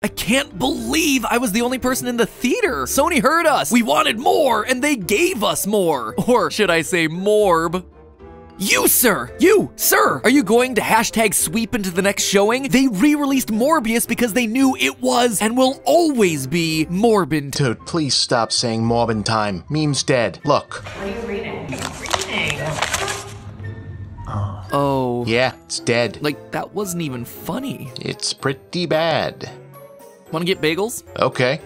I can't believe I was the only person in the theater. Sony heard us. We wanted more, and they gave us more. Or should I say Morb? You, sir, are you going to hashtag sweep into the next showing? They re-released Morbius because they knew it was and will always be Morbin. Dude, please stop saying Morbin time. Meme's dead. Look. What are you reading? Oh. Yeah, it's dead. Like, that wasn't even funny. It's pretty bad. Wanna get bagels? Okay.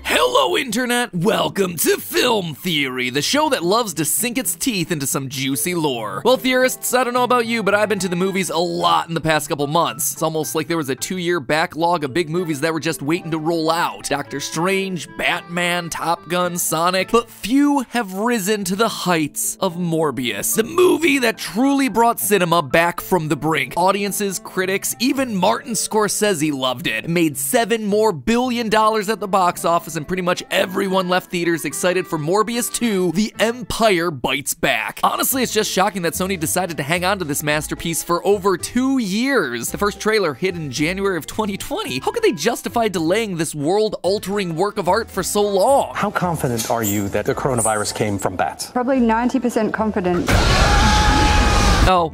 Hello, Internet! Welcome to Film Theory, the show that loves to sink its teeth into some juicy lore. Well, theorists, I don't know about you, but I've been to the movies a lot in the past couple months. It's almost like there was a 2-year backlog of big movies that were just waiting to roll out. Doctor Strange, Batman, Top Gun, Sonic, but few have risen to the heights of Morbius, the movie that truly brought cinema back from the brink. Audiences, critics, even Martin Scorsese loved it. It made $7 more billion at the box office, and pretty much everyone left theaters excited for Morbius 2, The Empire Bites Back. Honestly, it's just shocking that Sony decided to hang on to this masterpiece for over 2 years. The first trailer hit in January of 2020. How could they justify delaying this world-altering work of art for so long? How confident are you that the coronavirus came from bats? Probably 90% confident. Oh,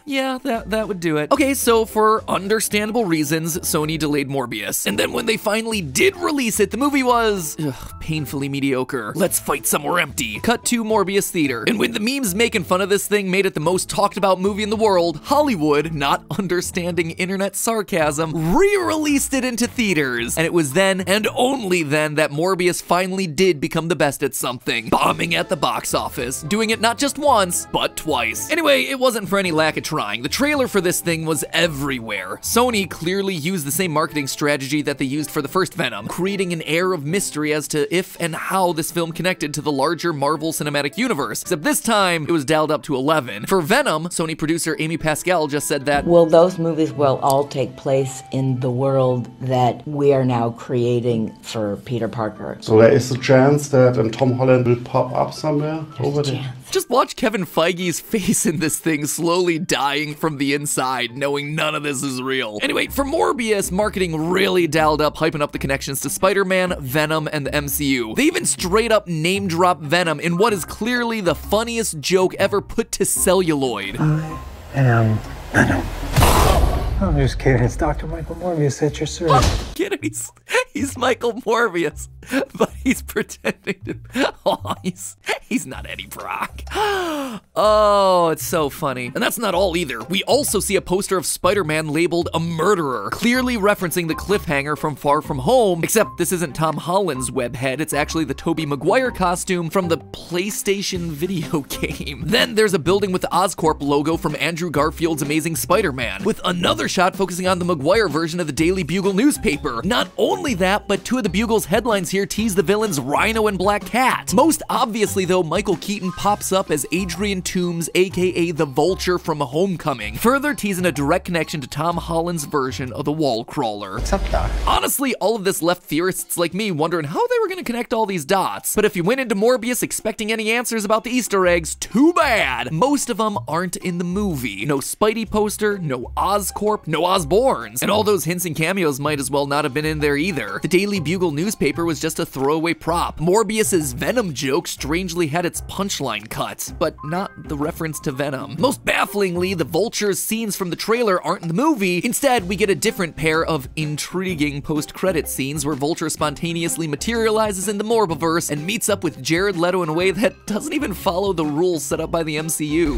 yeah, that would do it. Okay, so for understandable reasons, Sony delayed Morbius. And then when they finally did release it, the movie was painfully mediocre. Let's fight somewhere empty. Cut to Morbius Theater. And when the memes making fun of this thing made it the most talked about movie in the world, Hollywood, not understanding internet sarcasm, re-released it into theaters. And it was then, and only then, that Morbius finally did become the best at something, bombing at the box office, doing it not just once, but twice. Anyway, it wasn't for any lack of trying. The trailer for this thing was everywhere. Sony clearly used the same marketing strategy that they used for the first Venom, creating an air of mystery as to if and how this film connected to the larger Marvel Cinematic Universe, except this time it was dialed up to 11. For Venom, Sony producer Amy Pascal just said that, Well, those movies will all take place in the world that we are now creating for Peter Parker. So there is a chance that Tom Holland will pop up somewhere over there. just watch Kevin Feige's face in this thing slowly dying from the inside, knowing none of this is real. Anyway, for Morbius, marketing really dialed up, hyping up the connections to Spider-Man, Venom, and the MCU. They even straight up name drop Venom in what is clearly the funniest joke ever put to celluloid. I am Venom. I'm just kidding, it's Dr. Michael Morbius at your service. Get it? He's Michael Morbius, but he's pretending to. Oh, he's not Eddie Brock. Oh, it's so funny. And that's not all either. We also see a poster of Spider-Man labeled a murderer, clearly referencing the cliffhanger from Far From Home, except this isn't Tom Holland's web head, it's actually the Tobey Maguire costume from the PlayStation video game. Then there's a building with the Oscorp logo from Andrew Garfield's Amazing Spider-Man, with another shot focusing on the Maguire version of the Daily Bugle newspaper. Not only that, but two of the Bugle's headlines here tease the villains Rhino and Black Cat. Most obviously though, Michael Keaton pops up as Adrian Toomes, aka the Vulture from Homecoming, further teasing a direct connection to Tom Holland's version of the Wall Crawler. What's up, Doc? Honestly, all of this left theorists like me wondering how they were gonna connect all these dots. But if you went into Morbius expecting any answers about the Easter eggs, too bad! Most of them aren't in the movie. No Spidey poster, no Oscorp, no Osborns. And all those hints and cameos might as well not have been in there either. The Daily Bugle newspaper was just a throwaway prop. Morbius's Venom joke strangely had its punchline cut, but not the reference to Venom. Most bafflingly, the Vulture's scenes from the trailer aren't in the movie. Instead, we get a different pair of intriguing post-credit scenes where Vulture spontaneously materializes in the Morbiverse and meets up with Jared Leto in a way that doesn't even follow the rules set up by the MCU.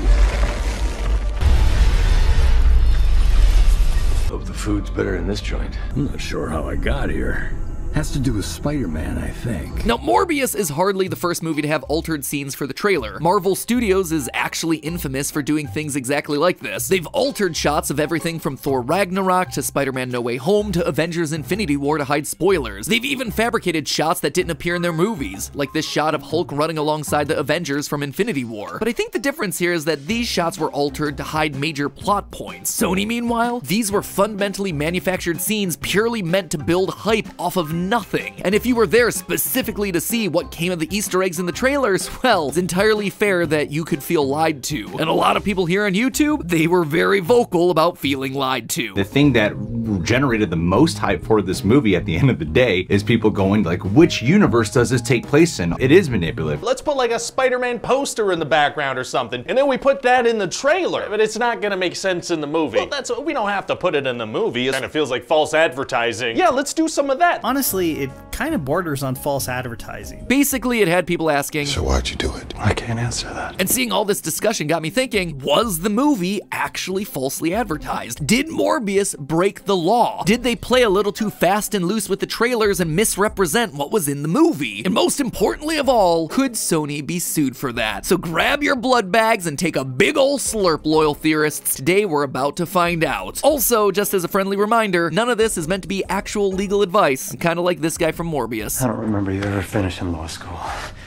Hope the food's better in this joint. I'm not sure how I got here. Has to do with Spider-Man, I think. Now, Morbius is hardly the first movie to have altered scenes for the trailer. Marvel Studios is actually infamous for doing things exactly like this. They've altered shots of everything from Thor Ragnarok to Spider-Man No Way Home to Avengers Infinity War to hide spoilers. They've even fabricated shots that didn't appear in their movies, like this shot of Hulk running alongside the Avengers from Infinity War. But I think the difference here is that these shots were altered to hide major plot points. Sony, meanwhile, these were fundamentally manufactured scenes purely meant to build hype off of nothing. And if you were there specifically to see what came of the Easter eggs in the trailers, well, it's entirely fair that you could feel lied to. And a lot of people here on YouTube, they were very vocal about feeling lied to. The thing that generated the most hype for this movie at the end of the day is people going like, which universe does this take place in? It is manipulative. Let's put like a Spider-Man poster in the background or something, and then we put that in the trailer, but it's not gonna make sense in the movie. Well, we don't have to put it in the movie. It kind of feels like false advertising. Yeah, let's do some of that. Honestly, it kind of borders on false advertising. Basically, it had people asking, So why'd you do it? I can't answer that. and seeing all this discussion got me thinking, was the movie actually falsely advertised? Did Morbius break the law? Did they play a little too fast and loose with the trailers and misrepresent what was in the movie? And most importantly of all, could Sony be sued for that? So grab your blood bags and take a big ol' slurp, loyal theorists. Today we're about to find out. Also, just as a friendly reminder, none of this is meant to be actual legal advice. Kind of like this guy from Morbius. I don't remember you ever finishing law school.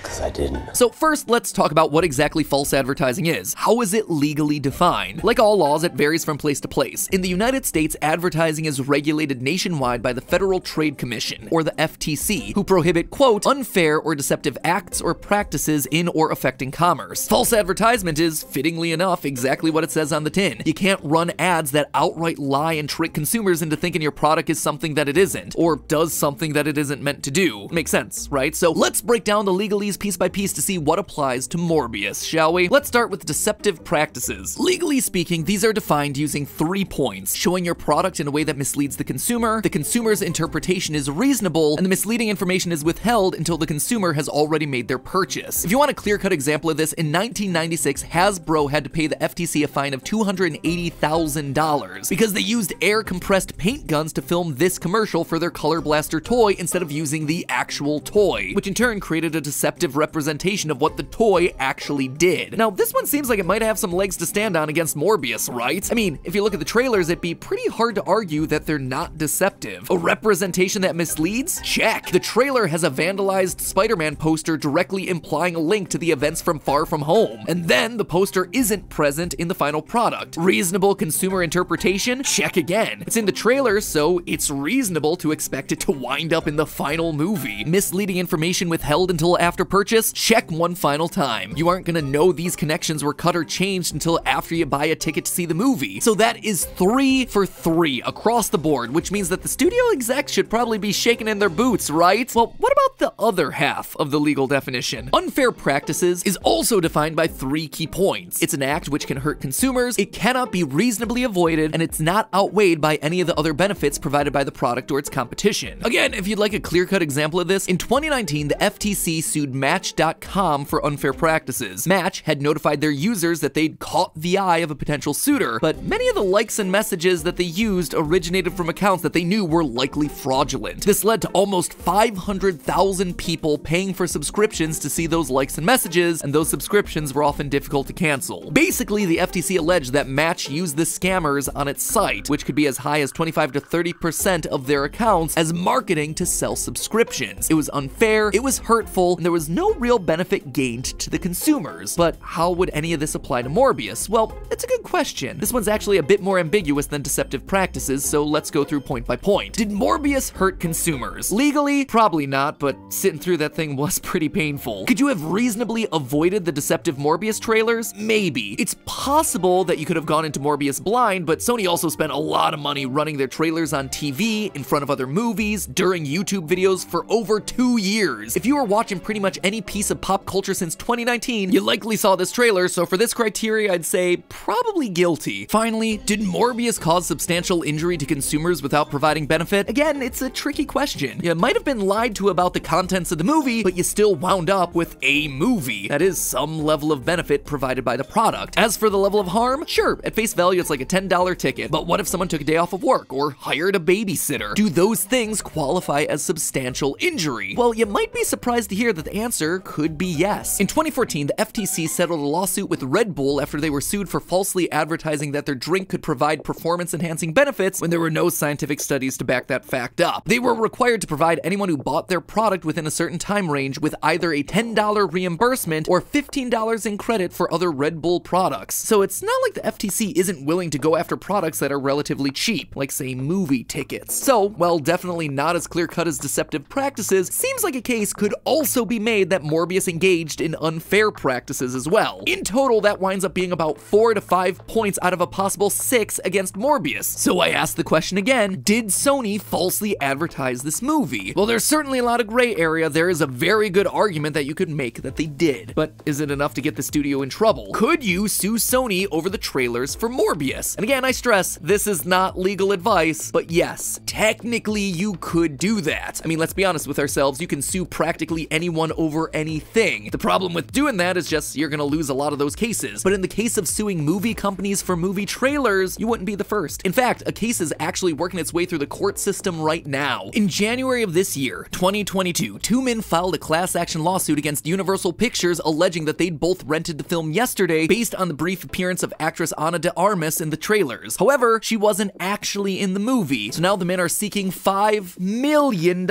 Because I didn't. So first, let's talk about what exactly false advertising is. How is it legally defined? Like all laws, it varies from place to place. In the United States, advertising is regulated nationwide by the Federal Trade Commission, or the FTC, who prohibit, quote, unfair or deceptive acts or practices in or affecting commerce. False advertisement is, fittingly enough, exactly what it says on the tin. You can't run ads that outright lie and trick consumers into thinking your product is something that it isn't, or does something that it isn't meant to do. Makes sense, right? So let's break down the legalese piece by piece to see what applies to Morbius, shall we? Let's start with deceptive practices. Legally speaking, these are defined using 3 points: showing your product in a way that misleads the consumer's interpretation is reasonable, and the misleading information is withheld until the consumer has already made their purchase. If you want a clear-cut example of this, in 1996, Hasbro had to pay the FTC a fine of $280,000 because they used air-compressed paint guns to film this commercial for their Color Blaster toy instead of using the actual toy, which in turn created a deceptive representation of what the toy actually did. Now, this one seems like it might have some legs to stand on against Morbius, right? I mean, if you look at the trailers, it'd be pretty hard to argue that they're not deceptive. A representation that misleads? Check. The trailer has a vandalized Spider-Man poster directly implying a link to the events from Far From Home, and then the poster isn't present in the final product. Reasonable consumer interpretation? Check again. It's in the trailer, so it's reasonable to expect it to wind up in the final movie. Misleading information withheld until after purchase? Check one final time. You aren't gonna know these connections were cut or changed until after you buy a ticket to see the movie. So that is 3 for 3 across the board, which means that the studio execs should probably be shaking in their boots, right? Well, what about the other half of the legal definition? Unfair practices is also defined by 3 key points. It's an act which can hurt consumers, it cannot be reasonably avoided, and it's not outweighed by any of the other benefits provided by the product or its competition. Again, if you'd like a clear-cut example of this, in 2019, the FTC sued Match.com for unfair practices. Match had notified their users that they'd caught the eye of a potential suitor, but many of the likes and messages that they used originated from accounts that they knew were likely fraudulent. This led to almost 500,000 people paying for subscriptions to see those likes and messages, and those subscriptions were often difficult to cancel. Basically, the FTC alleged that Match used the scammers on its site, which could be as high as 25 to 30% of their accounts, as marketing to sell subscriptions. It was unfair, it was hurtful, and there was no real benefit gained to the consumers. But how would any of this apply to Morbius? Well, it's a good question. This one's actually a bit more ambiguous than deceptive practices, so let's go through point by point. Did Morbius hurt consumers? Legally, probably not, but sitting through that thing was pretty painful. Could you have reasonably avoided the deceptive Morbius trailers? Maybe. It's possible that you could have gone into Morbius blind, but Sony also spent a lot of money running their trailers on TV, in front of other movies, during YouTube videos for over 2 years. If you were watching pretty much any piece of pop culture since 2019, you likely saw this trailer, so for this criteria, I'd say probably guilty. Finally, did Morbius cause substantial injury to consumers without providing benefit? Again, it's a tricky question. You might have been lied to about the contents of the movie, but you still wound up with a movie. That is some level of benefit provided by the product. As for the level of harm, sure, at face value, it's like a $10 ticket, but what if someone took a day off of work or hired a babysitter? Do those things qualify as substantial injury? Well, you might be surprised to hear that the answer could be yes. In 2014, the FTC settled a lawsuit with Red Bull after they were sued for falsely advertising that their drink could provide performance-enhancing benefits when there were no scientific studies to back that fact up. They were required to provide anyone who bought their product within a certain time range with either a $10 reimbursement or $15 in credit for other Red Bull products. So it's not like the FTC isn't willing to go after products that are relatively cheap, like say movie tickets. So, while definitely not as clear-cut as deceptive practices, seems like a case could also be made that Morbius engaged in unfair practices as well. In total, that winds up being about 4 to 5 points out of a possible 6 against Morbius. So I ask the question again, did Sony falsely advertise this movie? Well, there's certainly a lot of gray area. There is a very good argument that you could make that they did. But is it enough to get the studio in trouble? Could you sue Sony over the trailers for Morbius? And again, I stress, this is not legal advice, but yes, technically you could do that. I mean, let's be honest with ourselves, you can sue practically anyone over anything. The problem with doing that is just you're gonna lose a lot of those cases. But in the case of suing movie companies for movie trailers, you wouldn't be the first. In fact, a case is actually working its way through the court system right now. In January of this year, 2022, two men filed a class action lawsuit against Universal Pictures alleging that they'd both rented the film yesterday based on the brief appearance of actress Ana de Armas in the trailers. However, she wasn't actually in the movie, so now the men are seeking $5 million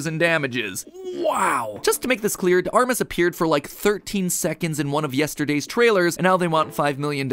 in damages. Wow. Just to make this clear, de Armas appeared for like 13 seconds in one of yesterday's trailers, and now they want $5 million.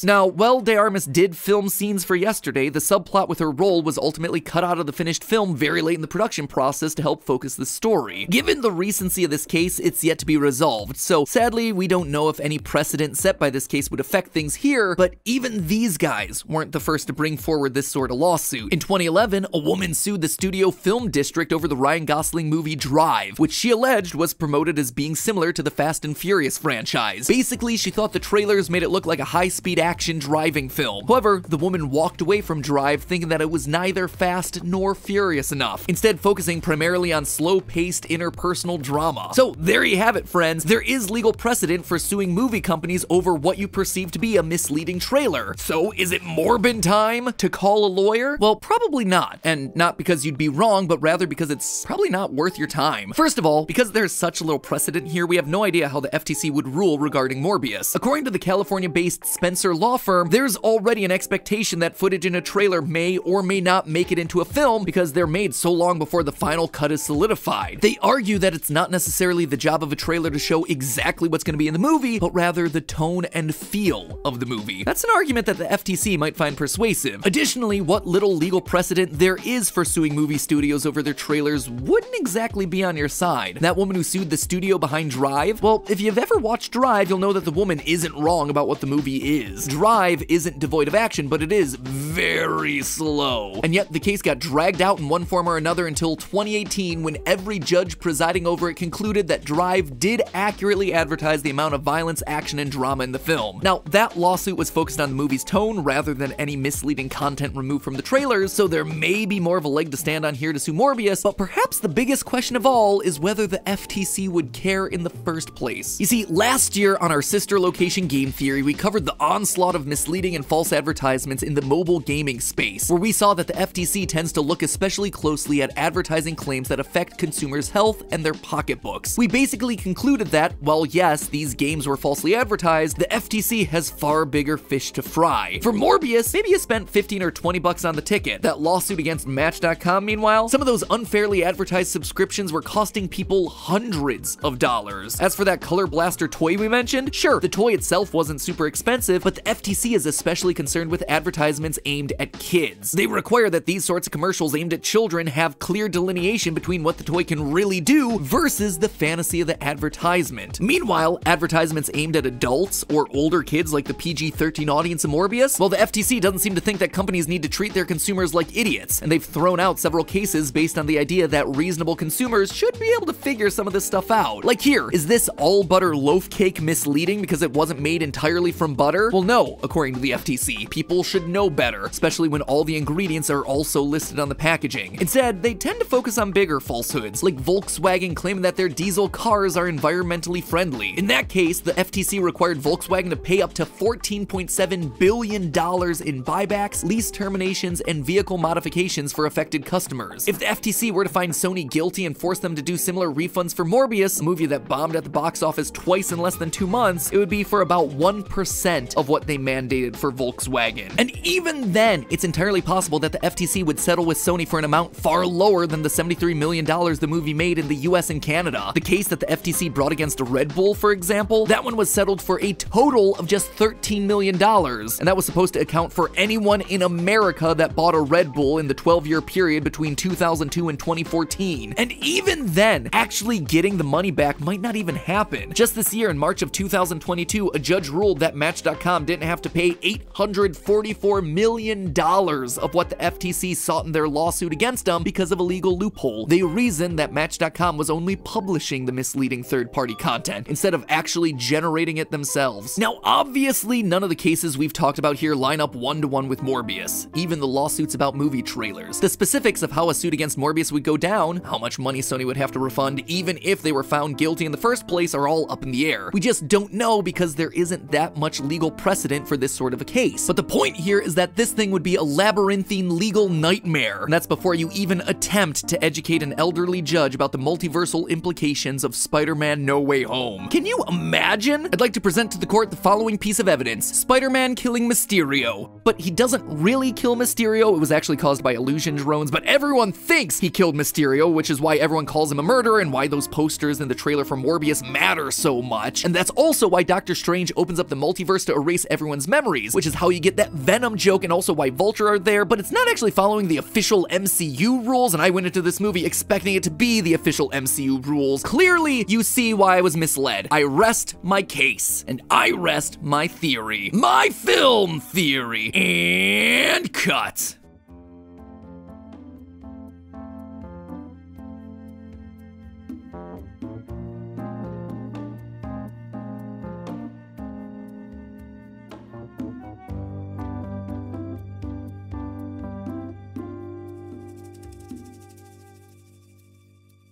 Now, while de Armas did film scenes for yesterday, the subplot with her role was ultimately cut out of the finished film very late in the production process to help focus the story. Given the recency of this case, it's yet to be resolved, so sadly, we don't know if any precedent set by this case would affect things here, but even these guys weren't the first to bring forward this sort of lawsuit. In 2011, a woman sued the studio film district over the Ryan Gosling movie Drive, which she alleged was promoted as being similar to the Fast and Furious franchise. Basically, she thought the trailers made it look like a high-speed action driving film. However, the woman walked away from Drive thinking that it was neither fast nor furious enough, instead focusing primarily on slow-paced interpersonal drama. So there you have it, friends. There is legal precedent for suing movie companies over what you perceive to be a misleading trailer. So is it Morbin time to call a lawyer? Well, probably not. And not because you'd be wrong, but rather because it's probably not worth your time. First of all, because there's such a little precedent here, we have no idea how the FTC would rule regarding Morbius. According to the California-based Spencer law firm, there's already an expectation that footage in a trailer may or may not make it into a film because they're made so long before the final cut is solidified. They argue that it's not necessarily the job of a trailer to show exactly what's going to be in the movie, but rather the tone and feel of the movie. That's an argument that the FTC might find persuasive. Additionally, what little legal precedent there is for suing movie studios over their trailers wouldn't exactly be on your side. That woman who sued the studio behind Drive, well, if you've ever watched Drive, you'll know that the woman isn't wrong about what the movie is. Drive isn't devoid of action, but it is very slow. And yet the case got dragged out in one form or another until 2018 when every judge presiding over it concluded that Drive did accurately advertise the amount of violence, action, and drama in the film. Now, that lawsuit was focused on the movie's tone rather than any misleading content removed from the trailers, so there may be more of a leg to stand on here to sue Morbius, but perhaps the biggest question of all is whether the FTC would care in the first place. You see, last year on our sister location Game Theory, we covered the onslaught of misleading and false advertisements in the mobile gaming space, where we saw that the FTC tends to look especially closely at advertising claims that affect consumers' health and their pocketbooks. We basically concluded that, while yes, these games were falsely advertised, the FTC has far bigger fish to fry. For Morbius, maybe you spent 15 or 20 bucks on the ticket. That lawsuit against Match.com, meanwhile, some of those unfairly advertised subscriptions were costing people hundreds of dollars. As for that Color Blaster toy we mentioned, sure, the toy itself wasn't super expensive, but the FTC is especially concerned with advertisements aimed at kids. They require that these sorts of commercials aimed at children have clear delineation between what the toy can really do versus the fantasy of the advertisement. Meanwhile, advertisements aimed at adults or older kids like the PG-13 audience of Morbius, well, the FTC doesn't seem to think that companies need to treat their consumers like idiots, and they've thrown out several cases based on the idea that reasonable consumers should be able to figure some of this stuff out. Like here, is this all butter loaf cake misleading because it wasn't made entirely from butter? Well, no, according to the FTC. People should know better, especially when all the ingredients are also listed on the packaging. Instead, they tend to focus on bigger falsehoods, like Volkswagen claiming that their diesel cars are environmentally friendly. In that case, the FTC required Volkswagen to pay up to $14.7 billion in buybacks, lease terminations, and vehicle modifications for affected customers. If the FTC were to find Sony guilty and force them them to do similar refunds for Morbius, a movie that bombed at the box office twice in less than 2 months, it would be for about 1% of what they mandated for Volkswagen. And even then, it's entirely possible that the FTC would settle with Sony for an amount far lower than the $73 million the movie made in the US and Canada. The case that the FTC brought against Red Bull, for example, that one was settled for a total of just $13 million, and that was supposed to account for anyone in America that bought a Red Bull in the 12-year period between 2002 and 2014. And even then, actually getting the money back might not even happen. Just this year, in March of 2022, a judge ruled that Match.com didn't have to pay $844 million of what the FTC sought in their lawsuit against them because of a legal loophole. They reasoned that Match.com was only publishing the misleading third-party content instead of actually generating it themselves. Now, obviously, none of the cases we've talked about here line up one-to-one with Morbius, even the lawsuits about movie trailers. The specifics of how a suit against Morbius would go down, how much money Sony would have to refund even if they were found guilty in the first place, are all up in the air. We just don't know because there isn't that much legal precedent for this sort of a case. But the point here is that this thing would be a labyrinthine legal nightmare, and that's before you even attempt to educate an elderly judge about the multiversal implications of Spider-Man No Way Home. Can you imagine? I'd like to present to the court the following piece of evidence: Spider-Man killing Mysterio. But he doesn't really kill Mysterio, it was actually caused by illusion drones, but everyone thinks he killed Mysterio, which is why everyone calls him a murderer and why those posters in the trailer for Morbius matter so much. And that's also why Doctor Strange opens up the multiverse to erase everyone's memories, which is how you get that Venom joke and also why Vulture are there, but it's not actually following the official MCU rules, and I went into this movie expecting it to be the official MCU rules. Clearly, you see why I was misled. I rest my case, and I rest my theory. My film theory. And cut.